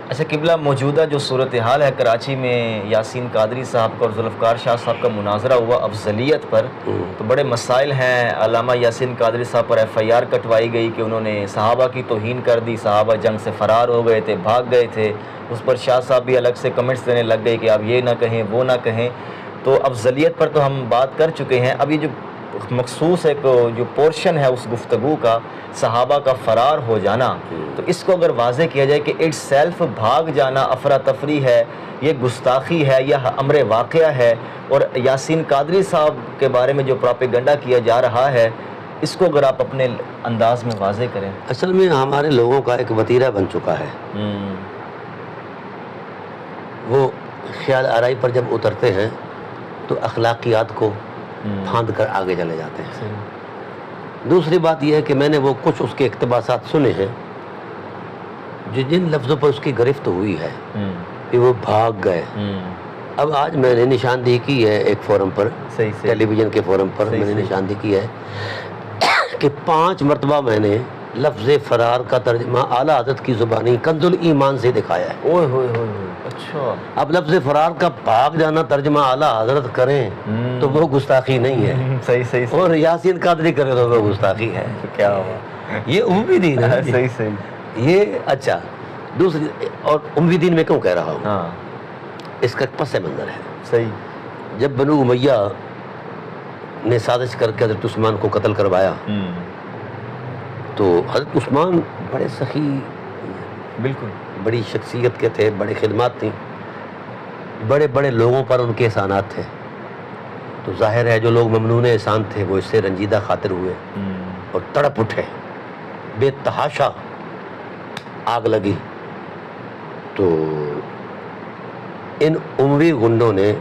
اچھا قبلہ، موجودہ جو صورتحال ہے کراچی میں، یاسین قادری صاحب کا اور ذوالفقار شاہ صاحب کا مناظرہ ہوا افضلیت پر، تو بڑے مسائل ہیں. علامہ یاسین قادری صاحب پر FIR کٹوائی گئی کہ انہوں نے صحابہ کی توہین کر دی، صحابہ جنگ سے فرار ہو گئے تھے، بھاگ گئے تھے. اس پر شاہ صاحب بھی الگ سے کمنٹس دینے لگ گئے کہ آپ یہ نہ کہیں وہ نہ کہیں. تو افضلیت پر تو ہم بات کر چکے ہیں. اب یہ جو مخصوص ایک جو پورشن ہے اس گفتگو کا، صحابہ کا فرار ہو جانا، تو اس کو اگر واضح کیا جائے کہ اٹس سیلف بھاگ جانا افراتفری ہے، یہ گستاخی ہے یا امر واقعہ ہے، اور یاسین قادری صاحب کے بارے میں جو پراپیگنڈا کیا جا رہا ہے، اس کو اگر آپ اپنے انداز میں واضح کریں. اصل میں ہمارے لوگوں کا ایک وتیرہ بن چکا ہے. وہ خیال آرائی پر جب اترتے ہیں تو اخلاقیات کو پھاند کر آگے چلے جاتے ہیں. دوسری بات یہ ہے کہ میں نے وہ کچھ اس کے اقتباسات سنے ہیں جن لفظوں پر اس کی گرفت ہوئی ہے کہ وہ بھاگ گئے. اب آج میں نے نشاندہی کی ہے ایک فورم پر، ٹیلی ویژن کے فورم پر میں نے نشاندہی کی ہے کہ 5 مرتبہ میں نے لفظ فرار کا ترجمہ اعلیٰ حضرت کی زبانی کنز الایمان سے دکھایا ہے. اوہ ہوئے ہوئے ہوئے. اچھا، اب لفظ فرار کا بھاگ جانا ترجمہ اعلیٰ حضرت کریں تو وہ گستاخی نہیں ہے. صحیح. اور یاسین قادری کرے تو وہ گستاخی ہے. کیا ہوا یہ امی دین ہے. صحیح. یہ اچھا. دوسری، اور امی دین میں کیوں کہہ رہا ہوں، ہاں اس کا پس منظر ہے. صحیح. جب بنو امیہ نے سازش کر کے حضرت عثمان کو قتل کروایا تو حضرت عثمان بڑے سخی، بالکل بڑی شخصیت کے تھے، بڑے خدمات تھیں، بڑے بڑے لوگوں پر ان کے احسانات تھے. تو ظاہر ہے جو لوگ ممنون احسان تھے وہ اس سے رنجیدہ خاطر ہوئے اور تڑپ اٹھے. بے تحاشا آگ لگی. تو ان اموی گنڈوں نے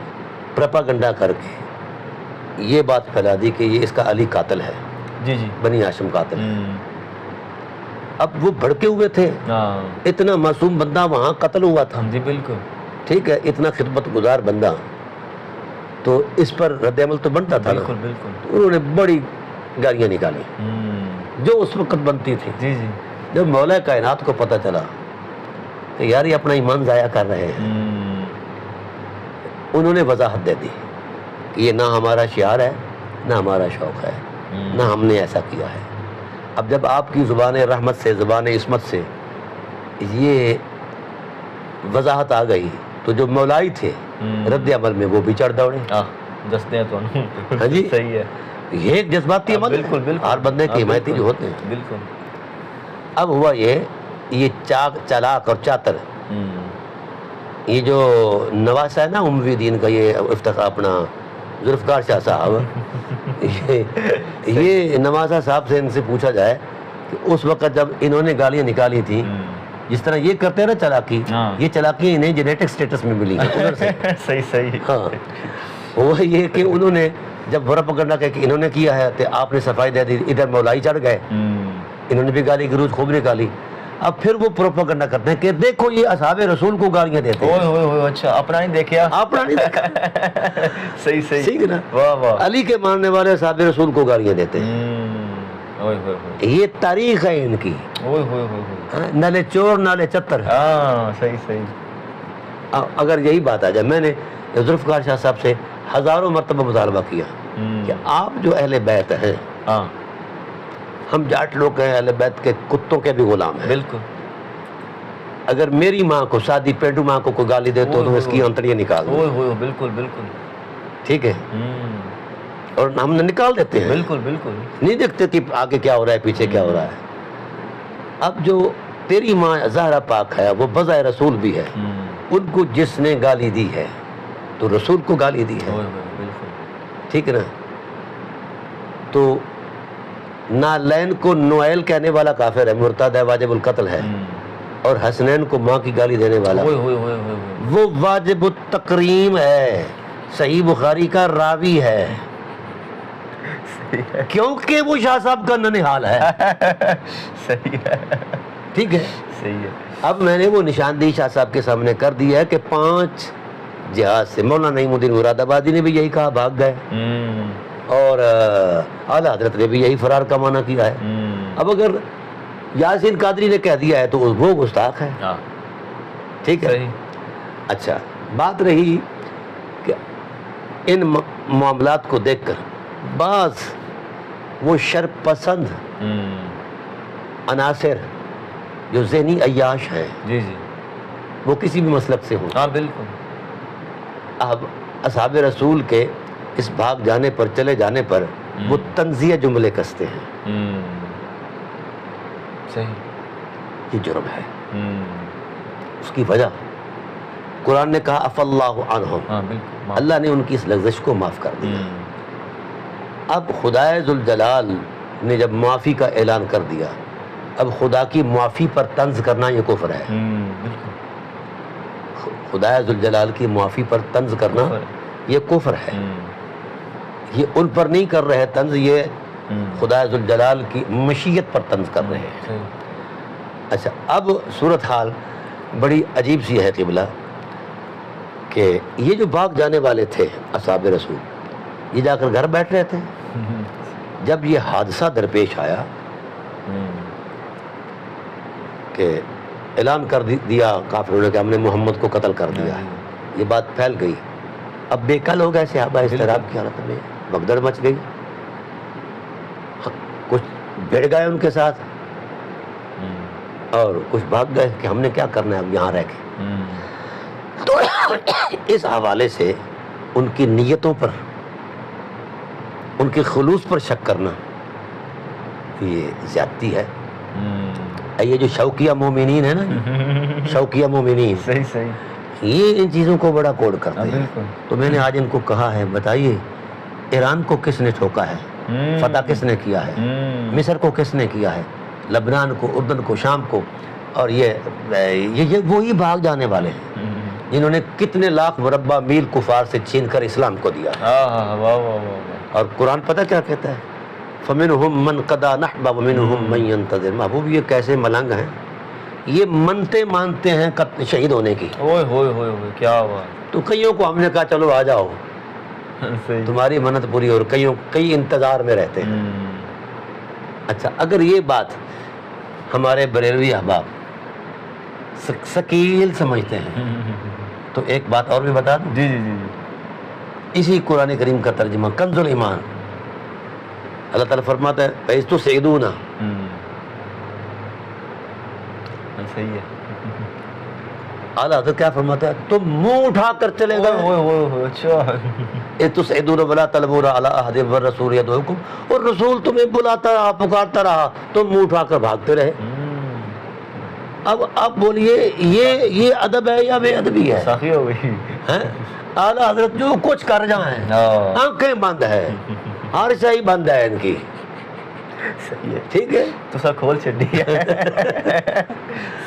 پروپاگنڈا کر کے یہ بات پھیلا دی کہ یہ اس کا علی قاتل ہے، جی بنی ہاشم قاتل ہے. اب وہ بھڑکے ہوئے تھے، اتنا معصوم بندہ وہاں قتل ہوا تھا. جی بالکل. ٹھیک ہے، اتنا خدمت گزار بندہ، تو اس پر رد عمل تو بنتا تھا. بالکل بالکل. انہوں نے بڑی گالیاں نکالی جو اس وقت بنتی تھی. جی. جب مولا کائنات کو پتہ چلا کہ یار یہ اپنا ایمان ضائع کر رہے ہیں، انہوں نے وضاحت دے دی کہ یہ نہ ہمارا شعار ہے، نہ ہمارا شوق ہے، نہ ہم نے ایسا کیا ہے. اب جب آپ کی زبان رحمت سے، زبان عصمت سے یہ وضاحت آ گئی تو جو مولائی تھے رد عمل میں وہ بھی چڑھ دوڑے. دستے ہیں تو ہاں جی، صحیح ہے. یہ ایک جذباتی عمل ہے. بالکل. ہر بندے کی حمایتی جو ہوتے ہیں. بالکل. اب ہوا یہ چالاک اور چاتر، یہ جو نواسا ہے نا اموی دین کا، یہ افتخار اپنا ذوالفقار شاہ صاحب، یہ نواسا صاحب سے ان سے پوچھا جائے کہ اس وقت جب انہوں نے گالیاں نکالی تھی، جس طرح یہ کرتے ہیں نا چلاکی، یہ چلاکی انہیں جینیٹک سٹیٹس میں ملی ہے ادھر سے. صحیح. ہاں، وہ یہ کہ انہوں نے جب برا پکڑنا کہ انہوں نے کیا ہے تو آپ نے صفائی دے دی، ادھر مولائی چڑھ گئے، انہوں نے بھی گالی گلوچ خوب نکالی. اب پھر وہ پروپیگنڈا کرتے ہیں کہ دیکھو یہ اصحاب رسول کو گالیاں دیتے ہیں. اچھا، اپنا نہیں دیکھا. اپنا نہیں دیکھا. صحیح. ٹھیک ہے نا. واہ واہ. علی کے ماننے والے اصحاب رسول کو گالیاں دیتے ہیں. یہ تاریخ ہے ان کی. نالے چور نالے چتر. صحیح. اگر یہی بات آ جائے، میں نے ذوالفقار شاہ صاحب سے ہزاروں مرتبہ مطالبہ کیا کہ آپ جو اہل بیت ہیں، ہم جاٹ لوگ ہیں، اہل بیت کے کتوں کے بھی غلام ہیں. بالکل. اگر میری ماں کو، سادی پینڈو ماں کو کوئی گالی دے تو اس کی انتڑیاں نکال دوں. بالکل. ٹھیک ہے، اور ہم نے نکال دیتے ہیں. بالکل. نہیں دیکھتے کہ آگے کیا ہو رہا ہے، پیچھے کیا ہو رہا ہے. اب جو تیری ماں زہرا پاک ہے وہ بذائے رسول بھی ہے، ان کو جس نے گالی دی ہے تو رسول کو گالی دی ہے. ٹھیک ہے نا. تو نالین کو نوائل کہنے والا کافر ہے، مرتد ہے، واجب القتل ہے، اور حسنین کو ماں کی گالی دینے والا وہ واجب التکریم ہے، صحیح بخاری کا راوی ہے، کیونکہ وہ شاہ صاحب کا ننہال ہے. صحیح ہے. ٹھیک ہے. صحیح ہے. اب میں نے وہ نشاندہی شاہ صاحب کے سامنے کر دی ہے کہ 5 جہاز سے مولانا نعیم الدین مراد آبادی نے بھی یہی کہا، بھاگ گئے، اور اعلیٰ حضرت نے بھی یہی فرار کا معنی کیا ہے. اب اگر یاسین قادری نے کہہ دیا ہے تو وہ گستاخ ہے. ٹھیک ہے. صحیح. اچھا بات رہی کہ ان معاملات کو دیکھ کر بعض وہ شر پسند عناصر جو ذہنی عیاش ہیں، جی جی، وہ کسی بھی مسلک سے ہوں، ہاں بالکل. اب اصحاب رسول کے اس بھاگ جانے پر، چلے جانے پر وہ تنزیہ جملے کستے ہیں. صحیح. یہ جرم ہے. اس کی وجہ قرآن نے کہا اف اللہ عنہم، ہاں بالکل. اللہ نے ان کی اس لغزش کو معاف کر دیا. اب خدائے ذوالجلال نے جب معافی کا اعلان کر دیا، اب خدا کی معافی پر طنز کرنا یہ کفر ہے. بالکل. خدائے ذوالجلال کی معافی پر طنز کرنا یہ کفر ہے. یہ ان پر نہیں کر رہے طنز، یہ خدائے ذوالجلال کی مشیت پر طنز کر رہے ہیں. اچھا اب صورتحال بڑی عجیب سی ہے قبلہ، کہ یہ جو بھاگ جانے والے تھے اصحاب رسول، یہ جا کر گھر بیٹھ رہے تھے. جب یہ حادثہ درپیش آیا کہ اعلان کر دیا کافروں نے کہ ہم نے محمد کو قتل کر دیا ہے، یہ بات پھیل گئی. اب بے کل ہو گئے صحابہ اضطراب کی حالت میں، بھگدڑ مچ گئی. کچھ بھیڑ گئے ان کے ساتھ اور کچھ بھاگ گئے کہ ہم نے کیا کرنا ہے اب یہاں رہ کے. تو اس حوالے سے ان کی نیتوں پر، ان کے خلوص پر شک کرنا یہ زیادتی ہے. یہ جو شوقیہ مومنین ہے نا، شوقیہ مومنین، صحیح صحیح، یہ ان چیزوں کو بڑا کوڈ کرتے ہیں. بالکل. تو میں نے آج ان کو کہا ہے بتائیے ایران کو کس نے ٹھوکا ہے، فتح کس نے کیا ہے، مصر کو کس نے کیا ہے، لبنان کو، اردن کو، شام کو. اور یہ وہی بھاگ جانے والے ہیں جنہوں نے کتنے لاکھ مربع میل کفار سے چھین کر اسلام کو دیا. اور قرآن پتہ کیا کہتا ہے، فَمِنْهُمْ مَنْ قَضَى نَحْبَهُ وَمِنْهُمْ مَنْ يَنْتَظِرُ. محبوب یہ کیسے ملنگ ہیں، یہ منتے مانتے ہیں شہید ہونے کی. اوئے کیا ہوا. تو کئیوں کو ہم نے کہا چلو آ جاؤ تمہاری منت پوری، اور کئی انتظار میں رہتے ہیں. اچھا اگر یہ بات ہمارے بریلوی احباب ثقیل سمجھتے ہیں تو ایک بات اور بھی بتا دوں. جی جی جی. اسی قرآن کریم کا ترجمہ کنز الایمان، اللہ تعالیٰ فرماتا ہے فَإِذْ تُسْعِدُونَ. صحیح ہے. اعلیٰ حضرت کیا فرماتا ہے، تم منہ اٹھا کر چلے گئے. اچھا. اِذْ تُسْعِدُونَ وَلَا تَلْوُونَ عَلَىٰ أَحَدٍ وَالرَّسُولُ يَدْعُوكُمْ. اور رسول تمہیں بلاتا رہا، پکارتا رہا، تم منہ اٹھا کر بھاگتے رہے. اب بولیے یہ ادب ہے یا بے ادبی ہے؟ ساخی ہو گئی. اعلیٰ حضرت جو کچھ کر جائیں آنکھیں بند ہے، ہر شے بند ہے ان کی. صحیح ہے. ٹھیک ہے تو سا کھول چڈی ہے.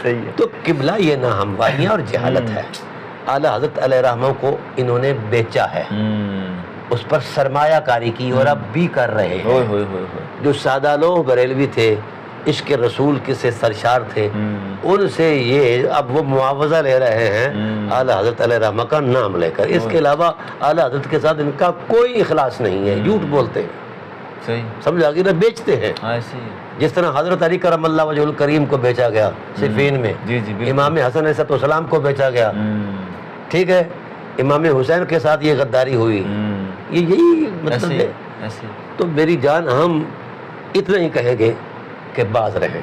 صحیح ہے. تو قبلہ یہ ناہمواریاں اور جہالت ہے. اعلیٰ حضرت علیہ رحمہ کو انہوں نے بیچا ہے، اس پر سرمایہ کاری کی اور اب بھی کر رہے ہیں. جو سادہ لوگ بریلوی تھے، عشق رسول کے سے سرشار تھے، ان سے یہ اب وہ معاوضہ لے رہے ہیں اعلیٰ حضرت علیہ رحمہ کا نام لے کر. اس کے علاوہ اعلیٰ حضرت کے ساتھ ان کا کوئی اخلاص نہیں ہے، جھوٹ بولتے ہیں. صحیح. سمجھا کہ نہ بیچتے ہیں. ایسے ہی. جس طرح حضرت علی کرم اللہ وجہ الکریم کو بیچا گیا صفین میں، جی جی بالکل. امام حسن علیہ السلام کو بیچا گیا. ٹھیک ہے، امام حسین کے ساتھ یہ غداری ہوئی. یہی مطلب ہے. تو میری جان ہم اتنا ہی کہیں گے کہ باز رہیں.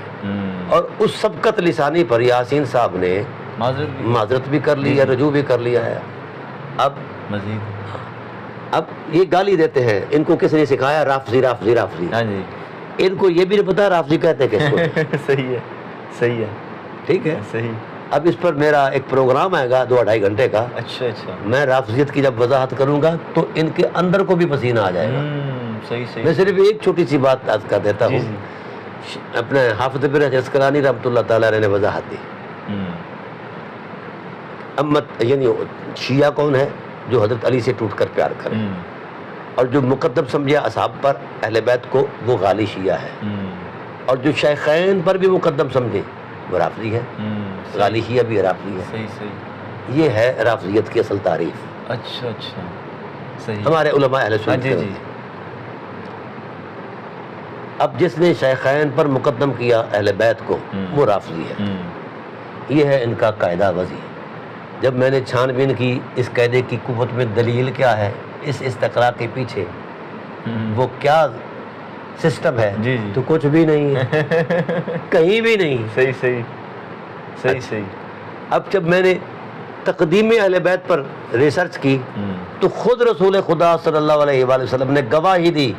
اور اس سبقت لسانی پر یاسین صاحب نے معذرت بھی کر لی ہے، رجوع بھی کر لیا ہے. اب مزید اب یہ گالی دیتے ہیں. ان کو کس نے سکھایا؟ رافضی رافضی رافضی. ہاں جی. ان کو یہ بھی نہیں پتا رافضی کہتے کس کو. صحیح ہے. صحیح ہے. ٹھیک ہے. صحیح. اب اس پر میرا ایک پروگرام آئے گا 2-2.5 گھنٹے کا. اچھا اچھا. میں رافضیت کی جب وضاحت کروں گا تو ان کے اندر کو بھی پسینہ آ جائے گا. صحیح صحیح. میں صرف ایک چھوٹی سی بات عرض کر دیتا ہوں. اپنے حافظ بن حجر عسقلانی رحمۃ اللہ تعالیٰ نے وضاحت دی. امت یعنی شیعہ کون ہے؟ جو حضرت علی سے ٹوٹ کر پیار کرے، اور جو مقدم سمجھے اصحاب پر اہل بیت کو وہ غالی شیعہ ہے. اور جو شیخین پر بھی مقدم سمجھے وہ رافضی ہے. غالی شیعہ بھی رافضی ہے. صحیح صحیح. یہ ہے رافضیت کی اصل تعریف. اچھا اچھا. صحیح. ہمارے علماء اہل سنت. جی جی. اب جس نے شیخین پر مقدم کیا اہل بیت کو وہ رافضی ہے. یہ ہے ان کا قاعدہ وضعی. جب میں نے چھان بین کی اس قاعدے کی قوت میں دلیل کیا ہے، اس استقرار کے پیچھے وہ کیا سسٹم ہے، جی جی تو کچھ بھی نہیں ہے، کہیں بھی نہیں۔ صحیح صحیح صحیح صحیح۔ اب جب میں نے تقدیم اہل بیت پر ریسرچ کی تو خود رسول خدا صلی اللہ علیہ وآلہ وسلم نے گواہی دی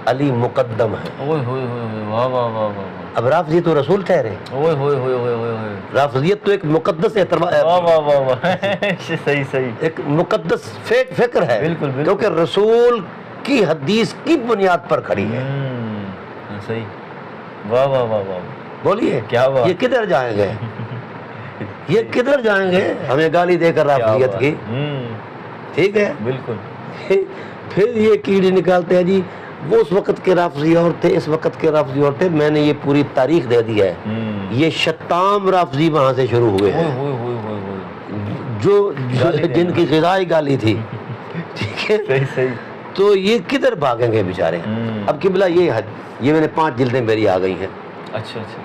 علی مقدم ہے۔ اوئے ہوئے ہوئے ہوئے، واہ واہ واہ واہ، اب رافضی تو رسول ٹھہرے، اوئے ہوئے ہوئے ہوئے ہوئے ہوئے، رافضیت تو ایک مقدس اعتبار، واہ واہ واہ واہ، صحیح صحیح، ایک مقدس فکر ہے، بالکل بالکل، کیونکہ رسول کی حدیث کی بنیاد پر کھڑی ہے۔ صحیح، واہ واہ واہ واہ، بولیے کیا بات، یہ کدھر جائیں گے، یہ کدھر جائیں گے ہمیں گالی دے کر رافضیت کی، ٹھیک ہے، بالکل، پھر یہ کیڑے نکالتے ہیں جی وہ اس وقت کے رافضی اور تھے، اس وقت کے رافضی اور تھے۔ میں نے یہ پوری تاریخ دے دی ہے، یہ شتام رافضی وہاں سے شروع ہوئے ہیں، جو جن کی غذائی گالی تھی، ٹھیک ہے، صحیح صحیح، تو یہ کدھر بھاگیں گے بیچارے۔ اب قبلہ یہ میں نے 5 جلدیں میری آ گئی ہیں۔ اچھا اچھا،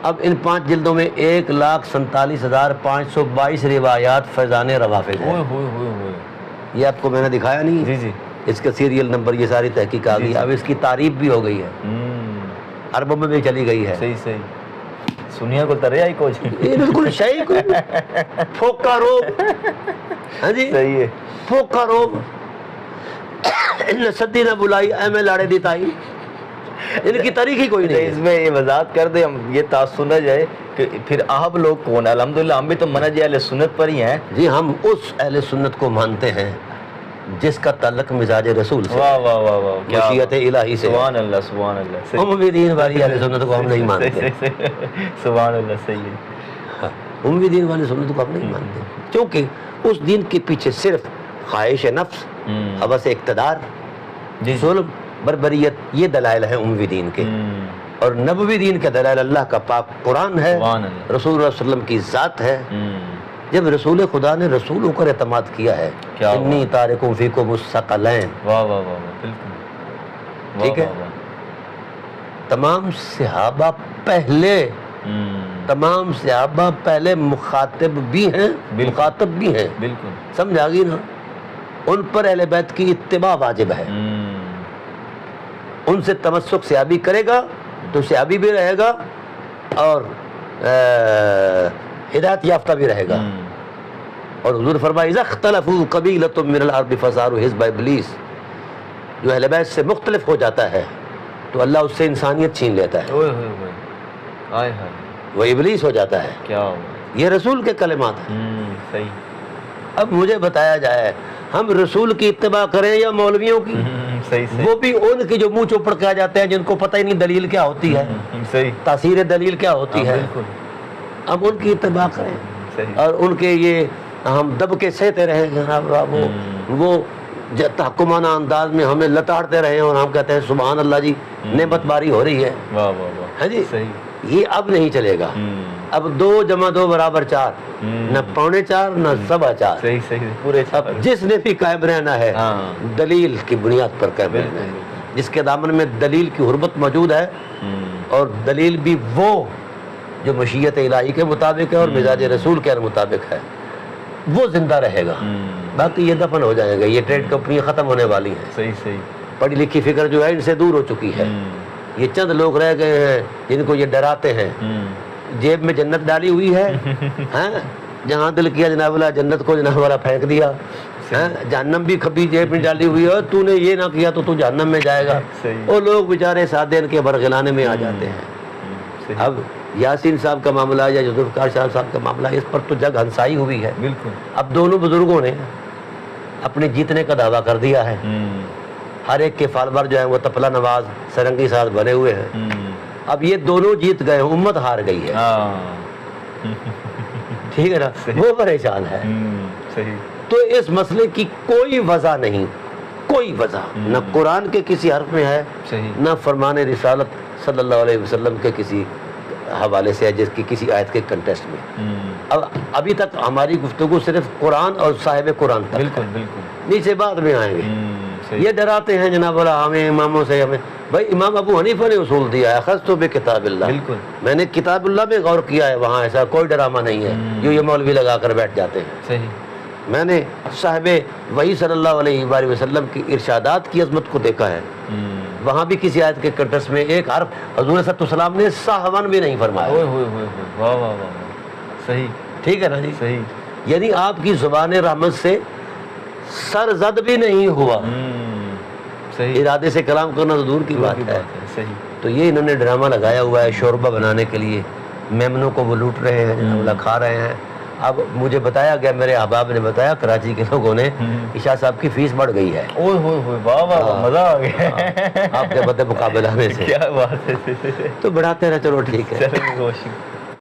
اب ان 5 جلدوں میں 1,47,522 روایات فیضان روافض ہیں۔ یہ آپ کو میں نے دکھایا نہیں، جی جی، اس کا سیریل نمبر، یہ ساری تحقیق آ گئی، اب اس کی تعریف بھی ہو گئی ہے، عربوں میں بھی چلی گئی ہے۔ صحیح صحیح، سنیا کو ترے آئی کوچ، یہ بالکل صحیح، کوئی پھوکا روب، ہاں جی، صحیح ہے، پھوکا روب، ان صدی نہ بلائی اے میں لاڑے دی تائی، ان کی تاریخ ہی کوئی نہیں اس ہے۔ میں یہ وضاحت کر دیں، ہم یہ تاثر نہ جائے کہ پھر آپ لوگ کون ہیں؟ الحمدللہ ہم بھی تو منہج اہل سنت پر ہی ہیں۔ جی ہم اس اہل سنت کو مانتے ہیں جس کا تعلق مزاج رسول سے، واہ واہ واہ واہ، کیا مشیت الہی سے، سبحان اللہ سبحان اللہ، امیدین والی اہل سنت کو ہم نہیں مانتے، سبحان اللہ، صحیح ہے، امیدین والی سنت کو ہم نہیں مانتے، کیونکہ اس دین کے پیچھے صرف خواہش نفس، ہوس اقتدار، ظلم، بربریت، یہ دلائل ہیں اموی دین کے، اور نبوی دین کے دلائل اللہ کا پاک قرآن ہے، رسول اللہ صلی اللہ علیہ وسلم کی ذات ہے۔ جب رسول خدا نے رسولوں پر اعتماد کیا ہے، انی تارکم فیکم الثقلین، واہ واہ واہ، بالکل، ٹھیک ہے، تمام صحابہ پہلے مخاطب بھی ہیں، مخاطب بھی ہیں، بالکل، سمجھ آ گئی نا، ان پر اہل بیت کی اتباع واجب ہے، ان سے تمسک صحابی کرے گا تو صحابی بھی رہے گا اور ہدایت یافتہ بھی رہے گا۔ اور حضور فرمائے اذا اختلفوا قبیلۃ من الارض فصاروا حزب ابلیس، جو اہل بیت سے مختلف ہو جاتا ہے تو اللہ اس سے انسانیت چھین لیتا ہے، وہ ابلیس ہو جاتا ہے۔ کیا یہ رسول کے کلمات ہیں۔ صحیح، اب مجھے بتایا جائے ہم رسول کی اتباع کریں یا مولویوں کی، صحیح صحیح، وہ بھی ان کی جو منہ چوپڑ کے آ جاتے ہیں، جن کو پتہ ہی نہیں دلیل کیا ہوتی ہے، صحیح، تاثیر دلیل کیا ہوتی ہے، بالکل، اب ان کی اتباع کریں، صحیح، اور ان کے یہ ہم دب کے سہتے رہے جناب، وہ تحکمانہ انداز میں ہمیں لتاڑتے رہے اور ہم کہتے ہیں سبحان اللہ جی نعمت باری ہو رہی ہے، واہ واہ واہ، ہے جی، صحیح، یہ اب نہیں چلے گا۔ اب 2 + 2 = 4، نہ 3.25 نہ 4.25، صحیح صحیح، پورے اب جس نے بھی قائم رہنا ہے دلیل کی بنیاد پر قائم رہنا ہے، جس کے دامن میں دلیل کی حرمت موجود ہے، اور دلیل بھی وہ جو مشیت الہی کے مطابق ہے اور مزاج رسول کے مطابق ہے، وہ زندہ رہے گا، باقی یہ دفن ہو جائے گا، یہ ٹریڈ کمپنیاں ختم ہونے والی ہیں، صحیح صحیح، پڑھی لکھی فکر جو ہے ان سے دور ہو چکی ہے، یہ چند لوگ رہ گئے ہیں جن کو یہ ڈراتے ہیں، جیب میں جنت ڈالی ہوئی ہے، جہاں دل کیا جناب والا جنت کو جناب والا پھینک دیا، جہنم بھی کبھی جیب میں ڈالی ہوئی ہے، تو نے یہ نہ کیا تو تو جہنم میں جائے گا، وہ لوگ بیچارے سادے ان کے برگلانے میں آ جاتے ہیں۔ اب یاسین صاحب کا معاملہ یا ذوالفقار صاحب کا معاملہ، اس پر تو جگ ہنسائی ہوئی ہے، بالکل، اب دونوں بزرگوں نے اپنے جیتنے کا دعویٰ کر دیا ہے، ہر ایک کے فالوور جو ہیں وہ تپلا نواز سرنگی ساز بنے ہوئے ہیں، اب یہ دونوں جیت گئے، امت ہار گئی ہے، ٹھیک ہے نا، وہ پریشان ہے۔ تو اس مسئلے کی کوئی وضع نہیں، کوئی وضع نہ قرآن کے کسی حرف میں ہے، نہ فرمان رسالت صلی اللہ علیہ وسلم کے کسی حوالے سے ہے جس کی کسی آیت کے کنٹیسٹ میں۔ اب ابھی تک ہماری گفتگو صرف قرآن اور صاحب قرآن تک، بالکل بالکل، نیچے بعد میں آئیں گے۔ یہ ڈراتے ہیں جناب والا ہمیں اماموں سے، ہمیں بھائی امام ابو حنیفہ نے اصول دیا ہے اخذت بکتاب اللہ، بالکل میں نے کتاب اللہ میں غور کیا ہے، وہاں ایسا کوئی ڈرامہ نہیں ہے جو یہ مولوی لگا کر بیٹھ جاتے ہیں. صحیح. میں نے صاحب وحی صلی اللہ علیہ وآلہ وسلم کی ارشادات کی عظمت کو دیکھا ہے، وہاں بھی کسی آیت کے کنٹس میں ایک حرف حضور صلی اللہ علیہ وسلم نے سہون بھی نہیں فرمایا. اوئے ہوئے ہوئے ہوئے، واہ واہ واہ، صحیح. ٹھیک ہے نا جی. صحیح. یعنی آپ کی زبان رحمت سے سر زد بھی نہیں ہوا. صحیح. ارادے سے کلام کرنا تو دور کی بات ہے. صحیح. تو یہ انہوں نے ڈرامہ لگایا ہوا ہے شوربہ بنانے کے لیے، میمنوں کو وہ لوٹ رہے ہیں، جناب اللہ کھا رہے ہیں. اب مجھے بتایا گیا، میرے احباب نے بتایا کراچی کے لوگوں نے کہ شاہ صاحب کی فیس بڑھ گئی ہے. اوئے ہوئے ہوئے، واہ واہ، مزہ آ گیا آپ کے بدے مقابلہ میں سے. کیا بات ہے. تو بڑھاتے رہے، چلو ٹھیک ہے. چلو